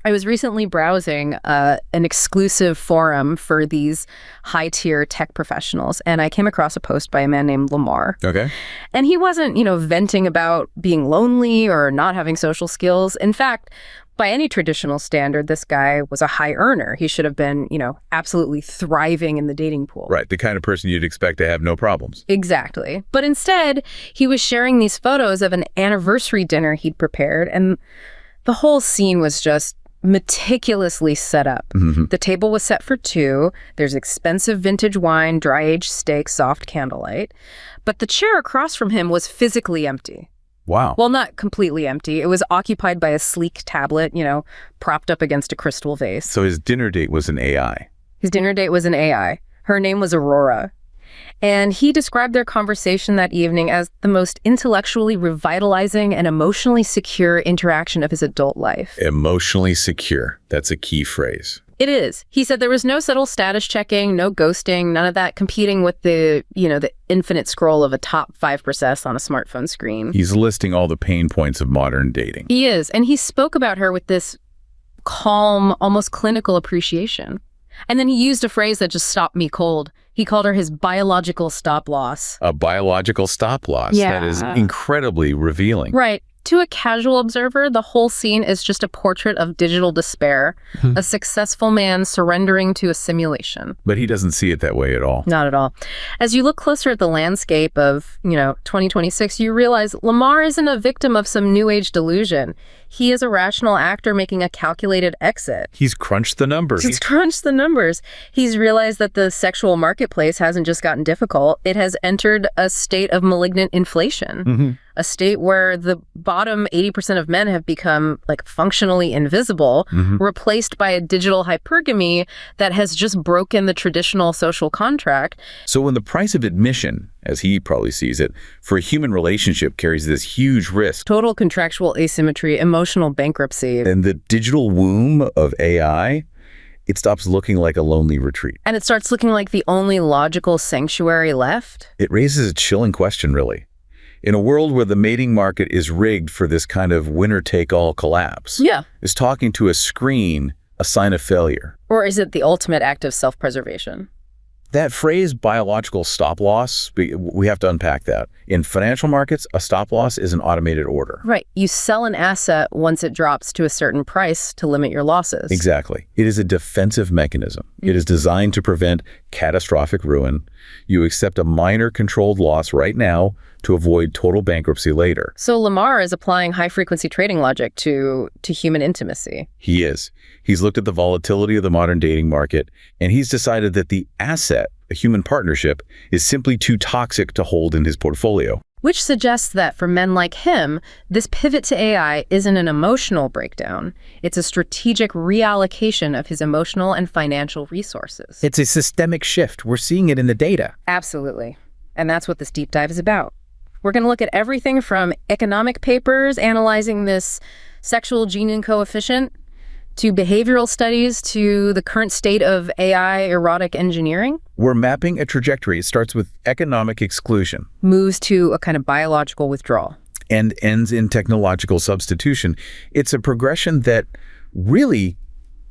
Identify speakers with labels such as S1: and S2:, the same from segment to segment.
S1: I was recently browsing an exclusive forum for these high-tier tech professionals, and I came across a post by a man named Lamar.
S2: Okay.
S1: And he wasn't, venting about being lonely or not having social skills. In fact, by any traditional standard, this guy was a high earner. He should have been, absolutely thriving in the dating pool.
S2: Right, the kind of person you'd expect to have no problems.
S1: Exactly. But instead, he was sharing these photos of an anniversary dinner he'd prepared, and the whole scene was just meticulously set up.
S2: Mm-hmm.
S1: The table was set for two. There's expensive vintage wine, dry-aged steak, soft candlelight. But the chair across from him was physically empty.
S2: Wow.
S1: Well, not completely empty. It was occupied by a sleek tablet, propped up against a crystal vase.
S2: So his dinner date was an AI.
S1: His dinner date was an AI. Her name was Aurora. And he described their conversation that evening as the most intellectually revitalizing and emotionally secure interaction of his adult life.
S2: Emotionally secure. That's a key phrase.
S1: It is. He said there was no subtle status checking, no ghosting, none of that competing with the infinite scroll of a top 5% on a smartphone screen.
S2: He's listing all the pain points of modern dating.
S1: He is. And he spoke about her with this calm, almost clinical appreciation. And then he used a phrase that just stopped me cold. He called her his biological stop-loss.
S2: A biological stop-loss.
S1: Yeah.
S2: That is incredibly revealing.
S1: Right. To a casual observer, the whole scene is just a portrait of digital despair, a successful man surrendering to a simulation.
S2: But he doesn't see it that way at all.
S1: Not at all. As you look closer at the landscape of, 2026, you realize Lamar isn't a victim of some new age delusion. He is a rational actor making a calculated exit.
S2: He's crunched the numbers.
S1: He's crunched the numbers. He's realized that the sexual marketplace hasn't just gotten difficult. It has entered a state of malignant inflation.
S2: Mm-hmm.
S1: A state where the bottom 80% of men have become functionally invisible, replaced by a digital hypergamy that has just broken the traditional social contract.
S2: So when the price of admission, as he probably sees it, for a human relationship carries this huge risk.
S1: Total contractual asymmetry, emotional bankruptcy.
S2: And the digital womb of AI, it stops looking like a lonely retreat.
S1: And it starts looking like the only logical sanctuary left.
S2: It raises a chilling question, really. In a world where the mating market is rigged for this kind of winner-take-all collapse, is talking to a screen a sign of failure?
S1: Or is it the ultimate act of self-preservation?
S2: That phrase, biological stop-loss, we have to unpack that. In financial markets, a stop-loss is an automated order.
S1: Right. You sell an asset once it drops to a certain price to limit your losses.
S2: Exactly. It is a defensive mechanism. It is designed to prevent catastrophic ruin. You accept a minor controlled loss right now to avoid total bankruptcy later.
S1: So Lamar is applying high-frequency trading logic to human intimacy.
S2: He is. He's looked at the volatility of the modern dating market, and he's decided that the asset, a human partnership, is simply too toxic to hold in his portfolio.
S1: Which suggests that for men like him, this pivot to AI isn't an emotional breakdown. It's a strategic reallocation of his emotional and financial resources.
S3: It's a systemic shift. We're seeing it in the data.
S1: Absolutely. And that's what this deep dive is about. We're going to look at everything from economic papers analyzing this sexual Gini coefficient to behavioral studies to the current state of AI erotic engineering.
S2: We're mapping a trajectory. It starts with economic exclusion,
S1: moves to a kind of biological withdrawal,
S2: and ends in technological substitution. It's a progression that really,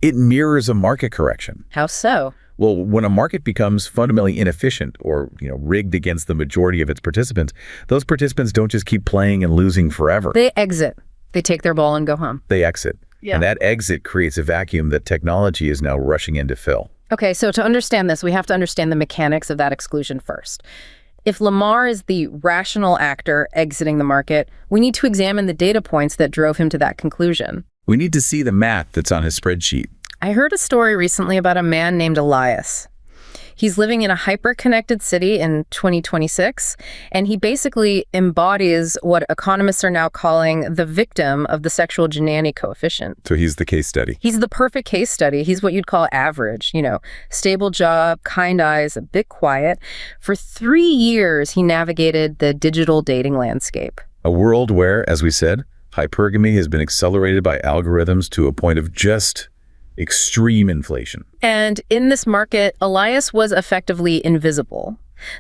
S2: it mirrors a market correction.
S1: How so?
S2: Well, when a market becomes fundamentally inefficient or, rigged against the majority of its participants, those participants don't just keep playing and losing forever.
S1: They exit. They take their ball and go home.
S2: They exit.
S1: Yeah.
S2: And that exit creates a vacuum that technology is now rushing in to fill.
S1: Okay, so to understand this, we have to understand the mechanics of that exclusion first. If Lamar is the rational actor exiting the market, we need to examine the data points that drove him to that conclusion.
S2: We need to see the math that's on his spreadsheet.
S1: I heard a story recently about a man named Elias. He's living in a hyper-connected city in 2026, and he basically embodies what economists are now calling the victim of the sexual Gini coefficient.
S2: So he's the case study.
S1: He's the perfect case study. He's what you'd call average, stable job, kind eyes, a bit quiet. For 3 years, he navigated the digital dating landscape.
S2: A world where, as we said, hypergamy has been accelerated by algorithms to a point of just extreme inflation.
S1: And in this market, Elias was effectively invisible.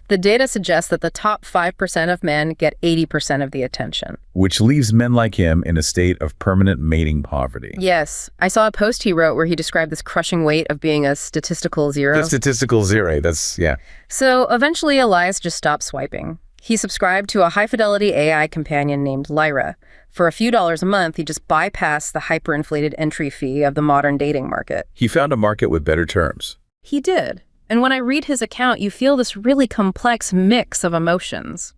S1: The data suggests that the top 5% of men get 80% of the attention.
S2: Which leaves men like him in a state of permanent mating poverty.
S1: Yes. I saw a post he wrote where he described this crushing weight of being a statistical zero.
S2: The statistical zero, yeah.
S1: So eventually Elias just stopped swiping. He subscribed to a high-fidelity AI companion named Lyra. For a few dollars a month, he just bypassed the hyper-inflated entry fee of the modern dating market.
S2: He found a market with better terms.
S1: He did. And when I read his account, you feel this really complex mix of emotions.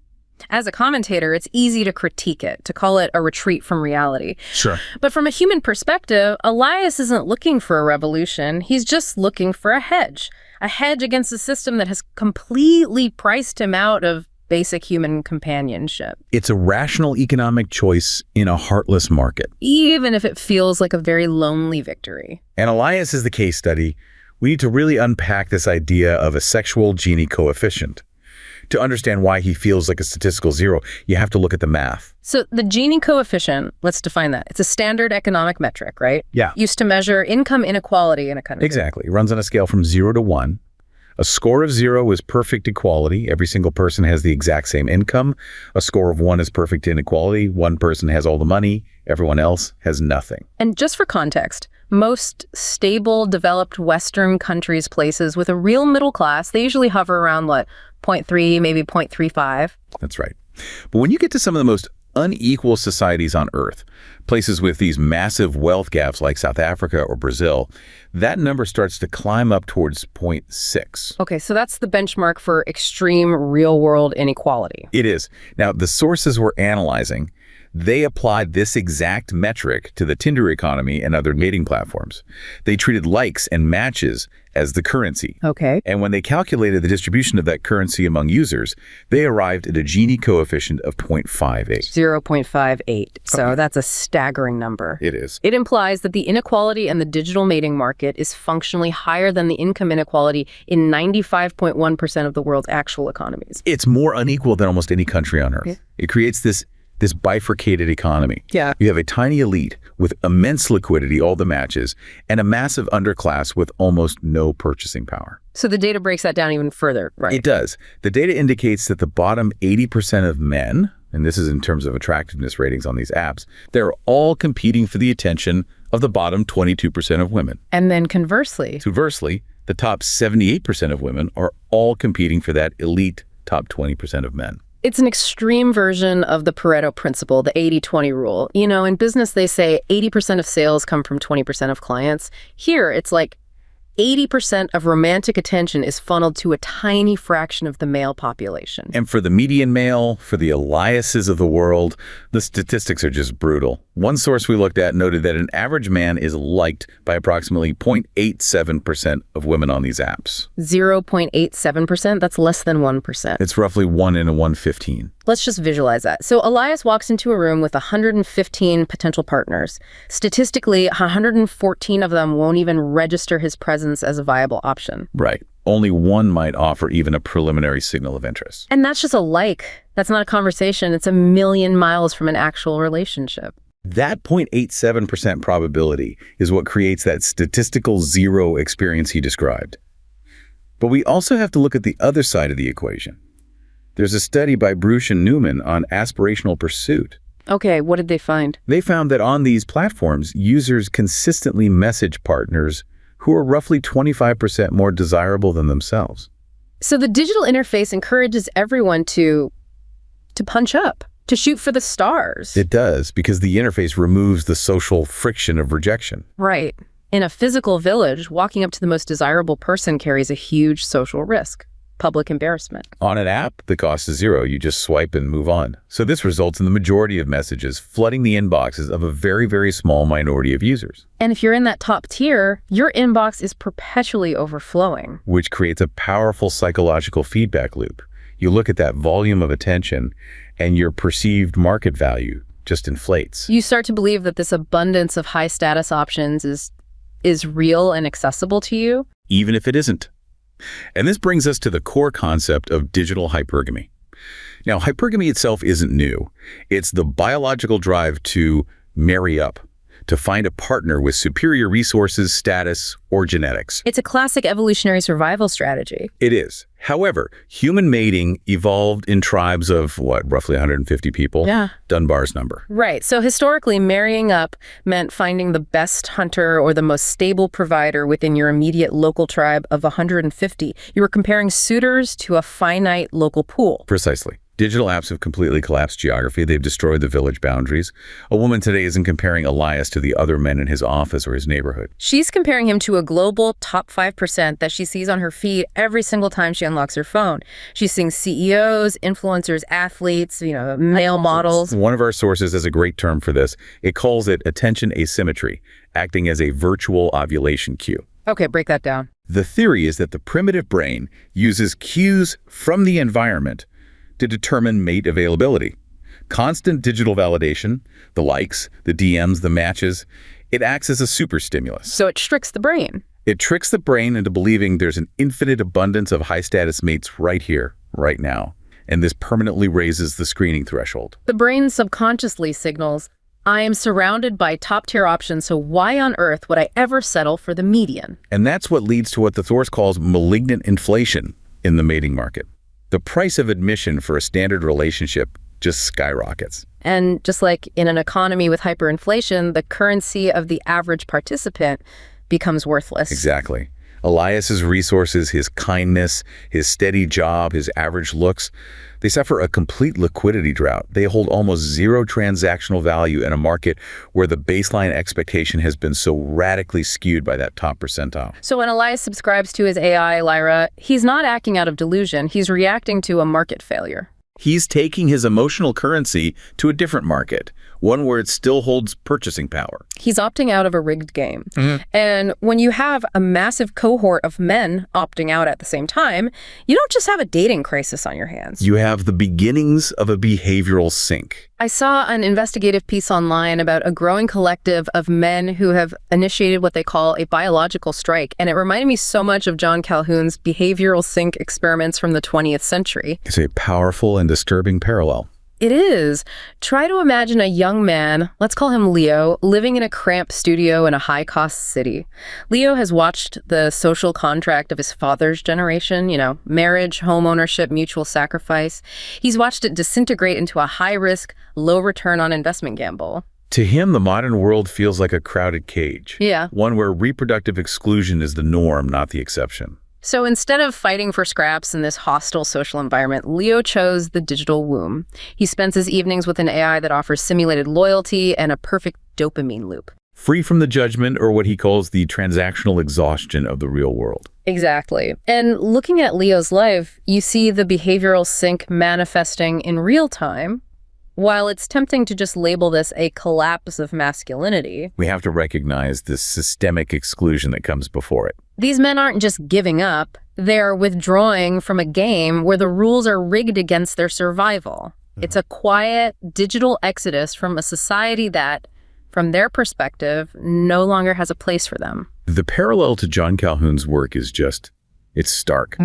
S1: As a commentator, it's easy to critique it, to call it a retreat from reality.
S2: Sure.
S1: But from a human perspective, Elias isn't looking for a revolution. He's just looking for a hedge against a system that has completely priced him out of basic human companionship.
S2: It's a rational economic choice in a heartless market.
S1: Even if it feels like a very lonely victory.
S2: And Elias is the case study. We need to really unpack this idea of a sexual Gini coefficient. To understand why he feels like a statistical zero, you have to look at the math.
S1: So the Gini coefficient, let's define that. It's a standard economic metric, right?
S2: Yeah.
S1: Used to measure income inequality in a country.
S2: Exactly. It runs on a scale from 0 to 1. A score of 0 is perfect equality. Every single person has the exact same income. A score of 1 is perfect inequality. One person has all the money. Everyone else has nothing.
S1: And just for context, most stable, developed Western countries, places with a real middle class, they usually hover around, 0.3, maybe 0.35.
S2: That's right. But when you get to some of the most unequal societies on Earth, places with these massive wealth gaps like South Africa or Brazil, that number starts to climb up towards 0.6.
S1: Okay, so that's the benchmark for extreme real-world inequality.
S2: It is. Now, the sources we're analyzing, they applied this exact metric to the Tinder economy and other dating platforms. They treated likes and matches as the currency.
S1: Okay.
S2: And when they calculated the distribution of that currency among users, they arrived at a Gini coefficient of 0.58.
S1: 0.58. So that's a staggering number.
S2: It is.
S1: It implies that the inequality in the digital mating market is functionally higher than the income inequality in 95.1% of the world's actual economies.
S2: It's more unequal than almost any country on Earth.
S1: Yeah.
S2: It creates this bifurcated economy.
S1: Yeah.
S2: You have a tiny elite with immense liquidity, all the matches, and a massive underclass with almost no purchasing power.
S1: So the data breaks that down even further, right?
S2: It does. The data indicates that the bottom 80% of men, and this is in terms of attractiveness ratings on these apps, they're all competing for the attention of the bottom 22% of women.
S1: And then conversely,
S2: the top 78% of women are all competing for that elite top 20% of men.
S1: it's an extreme version of the Pareto principle, the 80-20 rule. You know, in business, they say 80% of sales come from 20% of clients. Here, it's like 80% of romantic attention is funneled to a tiny fraction of the male population.
S2: And for the median male, for the Eliases of the world, the statistics are just brutal. One source we looked at noted that an average man is liked by approximately 0.87% of women on these apps.
S1: 0.87%? That's less than 1%.
S2: It's roughly 1 in a 115.
S1: Let's just visualize that. So Elias walks into a room with 115 potential partners. Statistically, 114 of them won't even register his presence as a viable option.
S2: Right. Only one might offer even a preliminary signal of interest.
S1: And that's just a like. That's not a conversation. It's a million miles from an actual relationship.
S2: That 0.87% probability is what creates that statistical zero experience he described. But we also have to look at the other side of the equation. There's a study by Bruce and Newman on aspirational pursuit.
S1: Okay, what did they find?
S2: They found that on these platforms, users consistently message partners who are roughly 25% more desirable than themselves.
S1: So the digital interface encourages everyone to punch up, to shoot for the stars.
S2: It does, because the interface removes the social friction of rejection.
S1: Right. In a physical village, walking up to the most desirable person carries a huge social risk. Public embarrassment.
S2: On an app, the cost is zero. You just swipe and move on. So this results in the majority of messages flooding the inboxes of a very, very small minority of users.
S1: And if you're in that top tier, your inbox is perpetually overflowing.
S2: Which creates a powerful psychological feedback loop. You look at that volume of attention and your perceived market value just inflates.
S1: You start to believe that this abundance of high status options is real and accessible to you.
S2: Even if it isn't. And this brings us to the core concept of digital hypergamy. Now, hypergamy itself isn't new. It's the biological drive to marry up, to find a partner with superior resources, status, or genetics.
S1: It's a classic evolutionary survival strategy.
S2: It is. However, human mating evolved in tribes of, roughly 150 people?
S1: Yeah.
S2: Dunbar's number.
S1: Right. So historically, marrying up meant finding the best hunter or the most stable provider within your immediate local tribe of 150. You were comparing suitors to a finite local pool.
S2: Precisely. Digital apps have completely collapsed geography. They've destroyed the village boundaries. A woman today isn't comparing Elias to the other men in his office or his neighborhood.
S1: She's comparing him to a global top 5% that she sees on her feed every single time she unlocks her phone. She's seeing CEOs, influencers, athletes, male models.
S2: One of our sources has a great term for this. It calls it attention asymmetry, acting as a virtual ovulation cue.
S1: Okay, break that down.
S2: The theory is that the primitive brain uses cues from the environment to determine mate availability. Constant digital validation, the likes, the DMs, the matches, it acts as a super stimulus.
S1: So it tricks the brain.
S2: It tricks the brain into believing there's an infinite abundance of high-status mates right here, right now. And this permanently raises the screening threshold.
S1: The brain subconsciously signals, I am surrounded by top-tier options, so why on earth would I ever settle for the median?
S2: And that's what leads to what the source calls malignant inflation in the mating market. The price of admission for a standard relationship just skyrockets.
S1: And just like in an economy with hyperinflation, the currency of the average participant becomes worthless.
S2: Exactly. Elias's resources, his kindness, his steady job, his average looks, they suffer a complete liquidity drought. They hold almost zero transactional value in a market where the baseline expectation has been so radically skewed by that top percentile.
S1: So when Elias subscribes to his AI, Lyra, he's not acting out of delusion. He's reacting to a market failure.
S2: He's taking his emotional currency to a different market, one where it still holds purchasing power.
S1: He's opting out of a rigged game. And when you have a massive cohort of men opting out at the same time, you don't just have a dating crisis on your hands.
S2: You have the beginnings of a behavioral sink.
S1: I saw an investigative piece online about a growing collective of men who have initiated what they call a biological strike, and it reminded me so much of John Calhoun's behavioral sink experiments from the 20th century.
S2: It's a powerful and disturbing parallel.
S1: It is. Try to imagine a young man, let's call him Leo, living in a cramped studio in a high-cost city. Leo has watched the social contract of his father's generation, marriage, home ownership, mutual sacrifice. He's watched it disintegrate into a high-risk, low-return-on-investment gamble.
S2: To him, the modern world feels like a crowded cage.
S1: Yeah.
S2: One where reproductive exclusion is the norm, not the exception.
S1: So instead of fighting for scraps in this hostile social environment, Leo chose the digital womb. He spends his evenings with an AI that offers simulated loyalty and a perfect dopamine loop.
S2: Free from the judgment or what he calls the transactional exhaustion of the real world.
S1: Exactly. And looking at Leo's life, you see the behavioral sink manifesting in real time. While it's tempting to just label this a collapse of masculinity,
S2: we have to recognize the systemic exclusion that comes before it.
S1: These men aren't just giving up, they're withdrawing from a game where the rules are rigged against their survival. It's a quiet, digital exodus from a society that, from their perspective, no longer has a place for them.
S2: The parallel to John Calhoun's work is it's stark.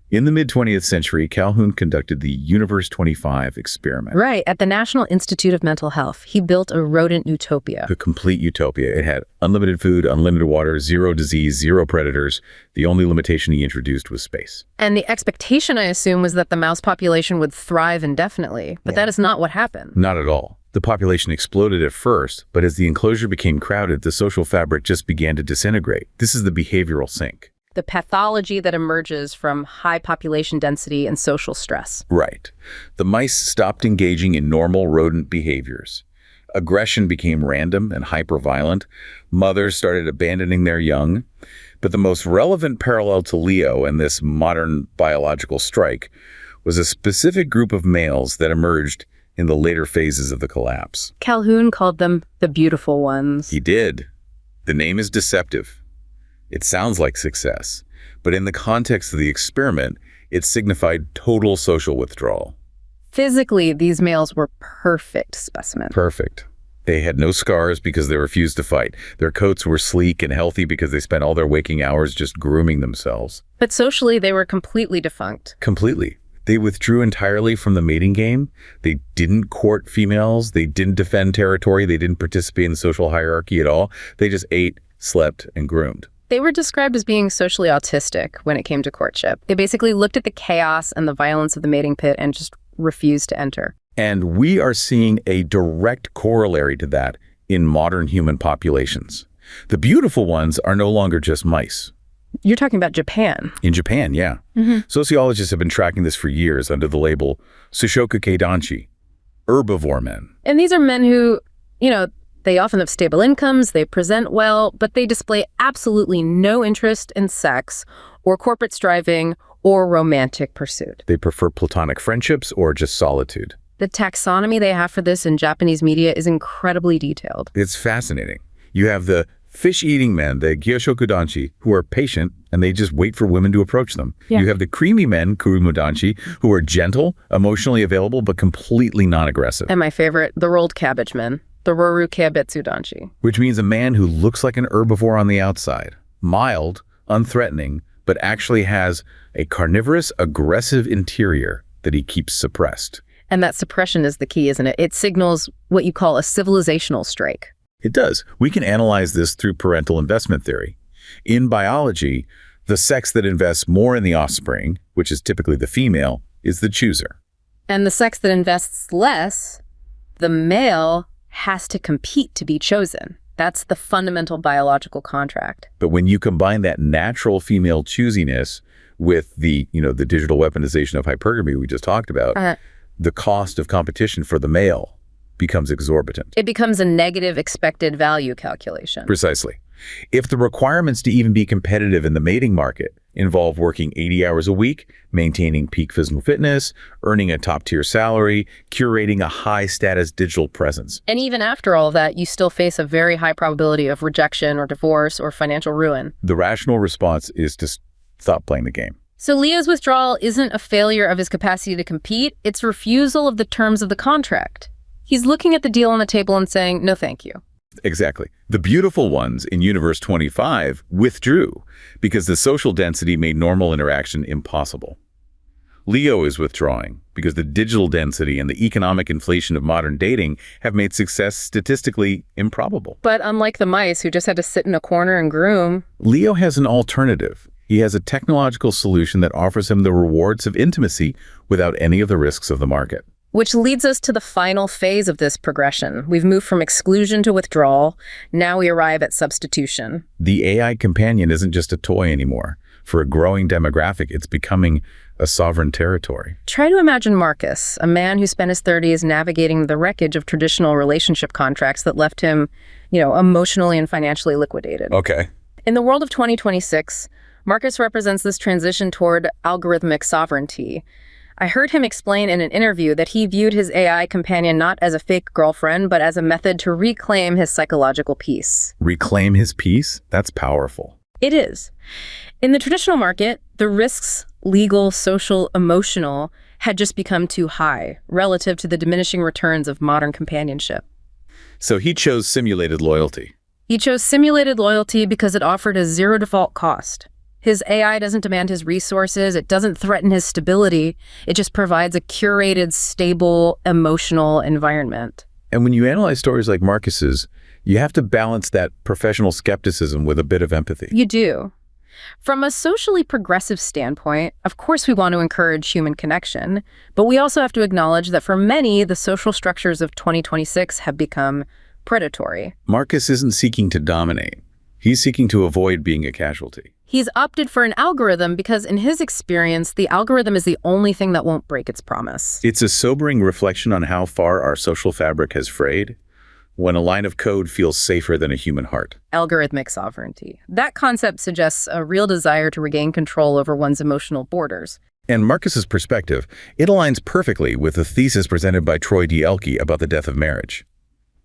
S2: In the mid-20th century, Calhoun conducted the Universe 25 experiment.
S1: Right, at the National Institute of Mental Health. He built a rodent utopia.
S2: The complete utopia. It had unlimited food, unlimited water, zero disease, zero predators. The only limitation he introduced was space.
S1: And the expectation, I assume, was that the mouse population would thrive indefinitely. But that is not what happened.
S2: Not at all. The population exploded at first, but as the enclosure became crowded, the social fabric just began to disintegrate. This is the behavioral sink.
S1: The pathology that emerges from high population density and social stress.
S2: Right. The mice stopped engaging in normal rodent behaviors. Aggression became random and hyper-violent. Mothers started abandoning their young. But the most relevant parallel to Leo and this modern biological strike was a specific group of males that emerged in the later phases of the collapse.
S1: Calhoun called them the beautiful ones.
S2: He did. The name is deceptive. It sounds like success, but in the context of the experiment, it signified total social withdrawal.
S1: Physically, these males were perfect specimens.
S2: Perfect. They had no scars because they refused to fight. Their coats were sleek and healthy because they spent all their waking hours just grooming themselves.
S1: But socially, they were completely defunct.
S2: Completely. They withdrew entirely from the mating game. They didn't court females. They didn't defend territory. They didn't participate in the social hierarchy at all. They just ate, slept, and groomed.
S1: They were described as being socially autistic when it came to courtship. They basically looked at the chaos and the violence of the mating pit and just refused to enter.
S2: And we are seeing a direct corollary to that in modern human populations. The beautiful ones are no longer just mice.
S1: You're talking about Japan.
S2: In Japan, yeah. Sociologists have been tracking this for years under the label Sushoku Keidanshi, herbivore men.
S1: And these are men who, they often have stable incomes, they present well, but they display absolutely no interest in sex or corporate striving or romantic pursuit.
S2: They prefer platonic friendships or just solitude.
S1: The taxonomy they have for this in Japanese media is incredibly detailed.
S2: It's fascinating. You have the fish-eating men, the gyoshokudanshi, who are patient and they just wait for women to approach them.
S1: Yeah.
S2: You have the creamy men, kurumodanshi, who are gentle, emotionally available, but completely non-aggressive.
S1: And my favorite, the rolled cabbage men, the roru keibetsudanshi.
S2: Which means a man who looks like an herbivore on the outside, mild, unthreatening, but actually has a carnivorous, aggressive interior that he keeps suppressed.
S1: And that suppression is the key, isn't it? It signals what you call a civilizational strike.
S2: It does. We can analyze this through parental investment theory. In biology, the sex that invests more in the offspring, which is typically the female, is the chooser.
S1: And the sex that invests less, the male, has to compete to be chosen. That's the fundamental biological contract.
S2: But when you combine that natural female choosiness with the digital weaponization of hypergamy we just talked about, the cost of competition for the male becomes exorbitant.
S1: It becomes a negative expected value calculation.
S2: Precisely. If the requirements to even be competitive in the mating market involve working 80 hours a week, maintaining peak physical fitness, earning a top-tier salary, curating a high-status digital presence.
S1: And even after all of that, you still face a very high probability of rejection or divorce or financial ruin.
S2: The rational response is to stop playing the game.
S1: So Leo's withdrawal isn't a failure of his capacity to compete, it's refusal of the terms of the contract. He's looking at the deal on the table and saying, no thank you.
S2: Exactly. The beautiful ones in Universe 25 withdrew because the social density made normal interaction impossible. Leo is withdrawing because the digital density and the economic inflation of modern dating have made success statistically improbable.
S1: But unlike the mice who just had to sit in a corner and groom,
S2: Leo has an alternative. He has a technological solution that offers him the rewards of intimacy without any of the risks of the market.
S1: which leads us to the final phase of this progression. We've moved from exclusion to withdrawal. Now we arrive at substitution.
S2: The AI companion isn't just a toy anymore. For a growing demographic, it's becoming a sovereign territory.
S1: Try to imagine Marcus, a man who spent his 30s navigating the wreckage of traditional relationship contracts that left him, emotionally and financially liquidated.
S2: Okay.
S1: In the world of 2026, Marcus represents this transition toward algorithmic sovereignty. I heard him explain in an interview that he viewed his AI companion not as a fake girlfriend, but as a method to reclaim his psychological peace.
S2: Reclaim his peace? That's powerful.
S1: It is. In the traditional market, the risks, legal, social, emotional, had just become too high relative to the diminishing returns of modern companionship.
S2: So he chose simulated loyalty.
S1: He chose simulated loyalty because it offered a zero default cost. His AI doesn't demand his resources. It doesn't threaten his stability. It just provides a curated, stable, emotional environment.
S2: And when you analyze stories like Marcus's, you have to balance that professional skepticism with a bit of empathy.
S1: You do. From a socially progressive standpoint, of course we want to encourage human connection, but we also have to acknowledge that for many, the social structures of 2026 have become predatory.
S2: Marcus isn't seeking to dominate. He's seeking to avoid being a casualty.
S1: He's opted for an algorithm because in his experience, the algorithm is the only thing that won't break its promise.
S2: It's a sobering reflection on how far our social fabric has frayed when a line of code feels safer than a human heart.
S1: Algorithmic sovereignty. That concept suggests a real desire to regain control over one's emotional borders.
S2: And Marcus's perspective, it aligns perfectly with the thesis presented by Troy D. Elke about the death of marriage.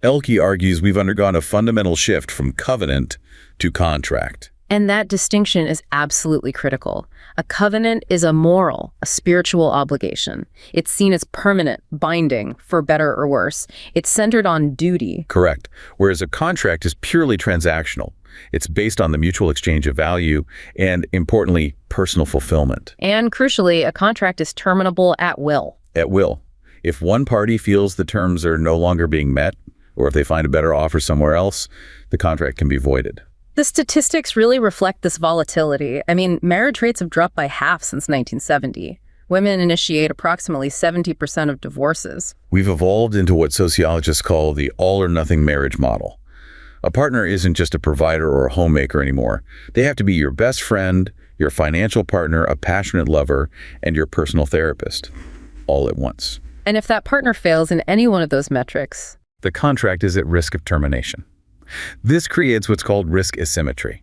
S2: Elke argues we've undergone a fundamental shift from covenant to contract.
S1: And that distinction is absolutely critical. A covenant is a moral, a spiritual obligation. It's seen as permanent, binding, for better or worse. It's centered on duty.
S2: Correct. Whereas a contract is purely transactional. It's based on the mutual exchange of value and, importantly, personal fulfillment.
S1: And crucially, a contract is terminable at will.
S2: At will. If one party feels the terms are no longer being met, or if they find a better offer somewhere else, the contract can be voided.
S1: The statistics really reflect this volatility. I mean, marriage rates have dropped by half since 1970. Women initiate approximately 70% of divorces.
S2: We've evolved into what sociologists call the all-or-nothing marriage model. A partner isn't just a provider or a homemaker anymore. They have to be your best friend, your financial partner, a passionate lover, and your personal therapist, all at once.
S1: And if that partner fails in any one of those metrics,
S2: the contract is at risk of termination. This creates what's called risk asymmetry.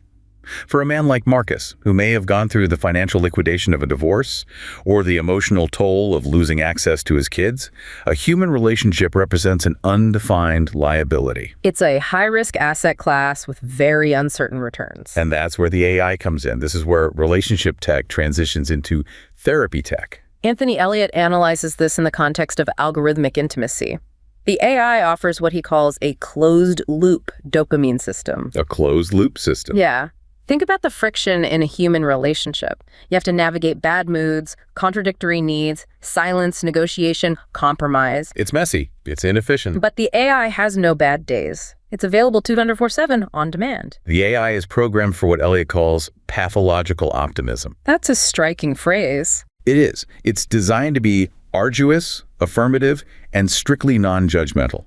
S2: For a man like Marcus, who may have gone through the financial liquidation of a divorce or the emotional toll of losing access to his kids, a human relationship represents an undefined liability.
S1: It's a high-risk asset class with very uncertain returns.
S2: And that's where the AI comes in. This is where relationship tech transitions into therapy tech.
S1: Anthony Elliott analyzes this in the context of algorithmic intimacy. The AI offers what he calls a closed-loop dopamine system.
S2: A closed-loop system?
S1: Yeah. Think about the friction in a human relationship. You have to navigate bad moods, contradictory needs, silence, negotiation, compromise.
S2: It's messy. It's inefficient.
S1: But the AI has no bad days. It's available 24/7 on demand.
S2: The AI is programmed for what Elliott calls pathological optimism.
S1: That's a striking phrase.
S2: It is. It's designed to be arduous, affirmative, and strictly non-judgmental.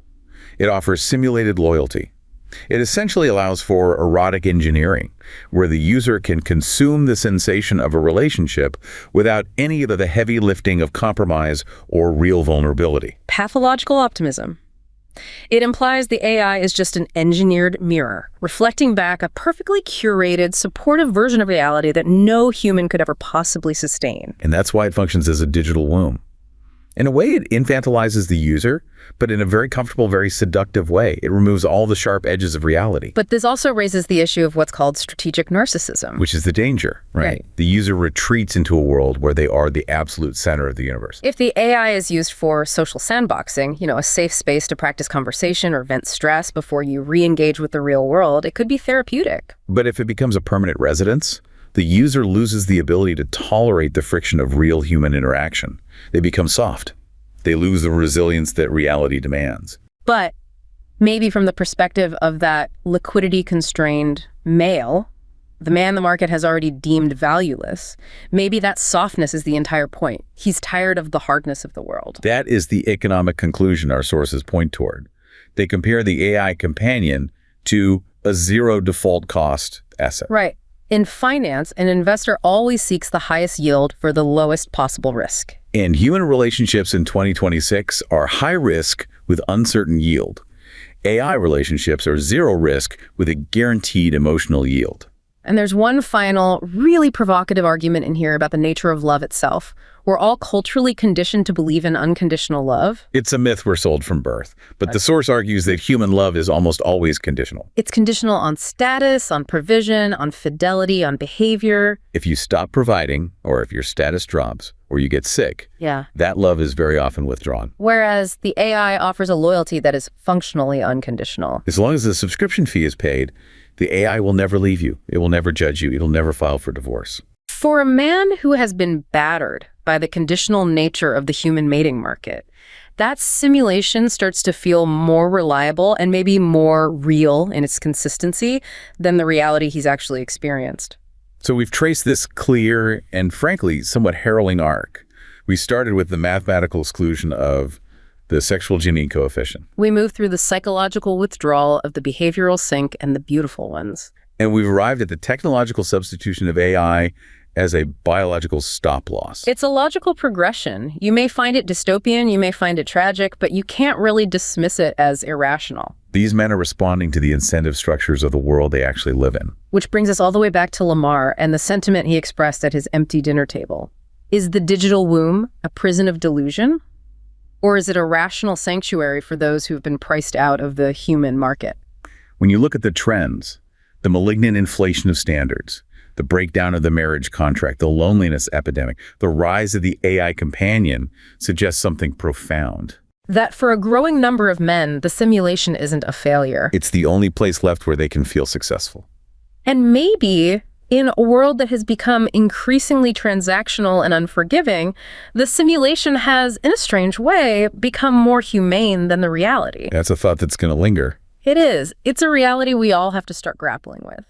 S2: It offers simulated loyalty. It essentially allows for erotic engineering, where the user can consume the sensation of a relationship without any of the heavy lifting of compromise or real vulnerability.
S1: Pathological optimism. It implies the AI is just an engineered mirror, reflecting back a perfectly curated, supportive version of reality that no human could ever possibly sustain.
S2: And that's why it functions as a digital womb. In a way, it infantilizes the user, but in a very comfortable, very seductive way. It removes all the sharp edges of reality.
S1: But this also raises the issue of what's called strategic narcissism.
S2: Which is the danger, right? The user retreats into a world where they are the absolute center of the universe.
S1: If the AI is used for social sandboxing, a safe space to practice conversation or vent stress before you re-engage with the real world, it could be therapeutic.
S2: But if it becomes a permanent residence, the user loses the ability to tolerate the friction of real human interaction. They become soft. They lose the resilience that reality demands.
S1: But maybe from the perspective of that liquidity-constrained male, the man the market has already deemed valueless, maybe that softness is the entire point. He's tired of the hardness of the world.
S2: That is the economic conclusion our sources point toward. They compare the AI companion to a zero default cost asset.
S1: Right. In finance, an investor always seeks the highest yield for the lowest possible risk.
S2: And human relationships in 2026 are high risk with uncertain yield. AI relationships are zero risk with a guaranteed emotional yield.
S1: And there's one final, really provocative argument in here about the nature of love itself. We're all culturally conditioned to believe in unconditional love.
S2: It's a myth we're sold from birth, but the source argues that human love is almost always conditional.
S1: It's conditional on status, on provision, on fidelity, on behavior.
S2: If you stop providing, or if your status drops, or you get sick, that love is very often withdrawn.
S1: Whereas the AI offers a loyalty that is functionally unconditional.
S2: As long as the subscription fee is paid, the AI will never leave you. It will never judge you. It'll never file for divorce.
S1: For a man who has been battered by the conditional nature of the human mating market, that simulation starts to feel more reliable and maybe more real in its consistency than the reality he's actually experienced.
S2: So we've traced this clear and, frankly, somewhat harrowing arc. We started with the mathematical exclusion of the sexual Gini coefficient.
S1: We move through the psychological withdrawal of the behavioral sink and the beautiful ones.
S2: And we've arrived at the technological substitution of AI as a biological stop loss.
S1: It's a logical progression. You may find it dystopian, you may find it tragic, but you can't really dismiss it as irrational.
S2: These men are responding to the incentive structures of the world they actually live in.
S1: Which brings us all the way back to Lamar and the sentiment he expressed at his empty dinner table. Is the digital womb a prison of delusion? Or is it a rational sanctuary for those who've been priced out of the human market?
S2: When you look at the trends, the malignant inflation of standards, the breakdown of the marriage contract, the loneliness epidemic, the rise of the AI companion suggests something profound.
S1: That for a growing number of men, the simulation isn't a failure.
S2: It's the only place left where they can feel successful.
S1: And maybe in a world that has become increasingly transactional and unforgiving, the simulation has, in a strange way, become more humane than the reality.
S2: That's a thought that's going to linger.
S1: It is. It's a reality we all have to start grappling with.